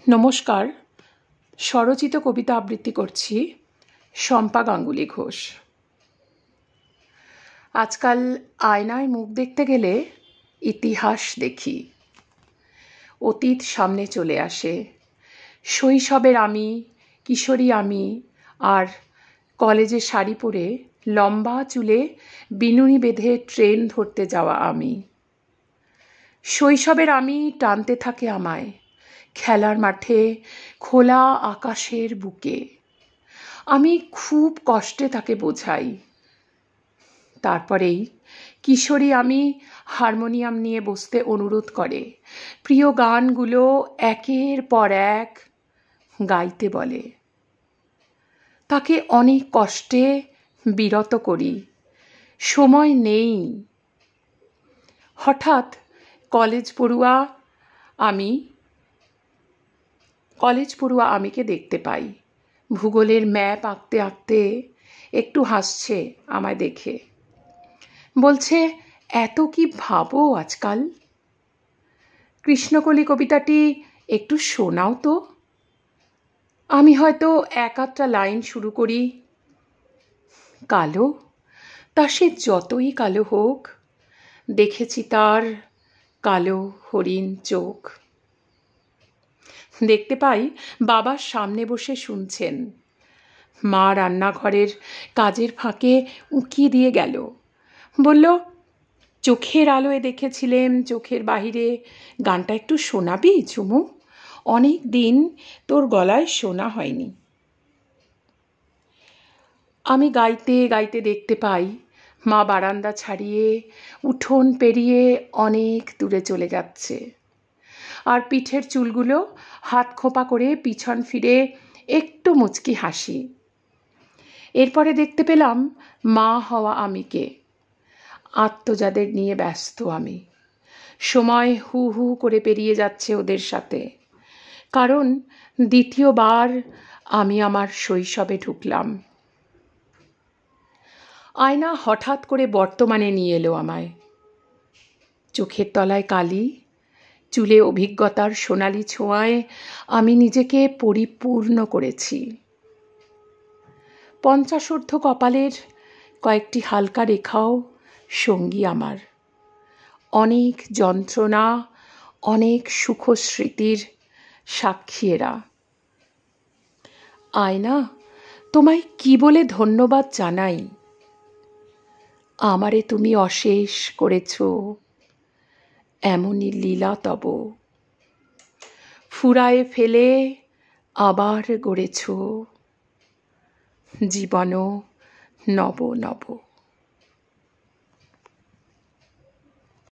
নমস্কার, স্বরচিত কবিতা আবৃত্তি করছি শম্পা গাঙ্গুলি ঘোষ। আজকাল আয়নায় মুখ দেখতে গেলে ইতিহাস দেখি। অতীত সামনে চলে আসে। শৈশবের আমি, কিশোরী আমি, আর কলেজে শাড়ি পরে লম্বা চুলে বিনুনি বেঁধে ট্রেন ধরতে যাওয়া আমি। শৈশবের আমি টানতে থাকে আমায় খেলার মাঠে, খোলা আকাশের বুকে। আমি খুব কষ্টে তাকে বোঝাই। তারপরেই কিশোরী আমি হারমোনিয়াম নিয়ে বসতে অনুরোধ করে, প্রিয় গানগুলো একের পর এক গাইতে বলে। তাকে অনেক কষ্টে বিরত করি, সময় নেই। হঠাৎ কলেজ পড়ুয়া আমিকে দেখতে পাই। ভূগোলের ম্যাপ আঁকতে আঁকতে একটু হাসছে আমায় দেখে। বলছে, এত কি ভাবো আজকাল? কৃষ্ণকলি কবিতাটি একটু শোনাও তো। আমি হয়তো এক আধটা লাইন শুরু করি। কালো, তা সে যতই কালো হোক, দেখেছি তার কালো হরিণ চোখ। দেখতে পাই বাবা সামনে বসে শুনছেন। মা রান্নাঘরের কাজের ফাঁকে উঁকি দিয়ে গেল। বলল, চোখের আলোয় দেখেছিলেম, চোখের বাহিরে গানটা একটু শোনাবি ঝুমু? অনেক দিন তোর গলায় শোনা হয়নি। আমি গাইতে গাইতে দেখতে পাই মা বারান্দা ছাড়িয়ে উঠোন পেরিয়ে অনেক দূরে চলে যাচ্ছে, আর পিঠের চুলগুলো হাত খোঁপা করে পিছন ফিরে একটু মুচকি হাসি। এরপরে দেখতে পেলাম মা হওয়া আমিকে। আত্মজাদের নিয়ে ব্যস্ত আমি। সময় হু হু করে পেরিয়ে যাচ্ছে ওদের সাথে, কারণ দ্বিতীয়বার আমি আমার শৈশবে ঢুকলাম। আয়না হঠাৎ করে বর্তমানে নিয়ে এলো আমায়। চোখের তলায় কালি, চুলে অভিজ্ঞতার সোনালি ছোঁয়ায় আমি নিজেকে পরিপূর্ণ করেছি। 50 কপালের কয়েকটি হালকা রেখাও সঙ্গী আমার। অনেক যন্ত্রণা, অনেক সুখ স্মৃতির সাক্ষী এরা। আয়না, তোমায় কি বলে ধন্যবাদ জানাই। আমারে তুমি অশেষ করেছ, এমনই লীলা তব। ফুরায়ে ফেলে আবার গড়েছ জীবন নব নব।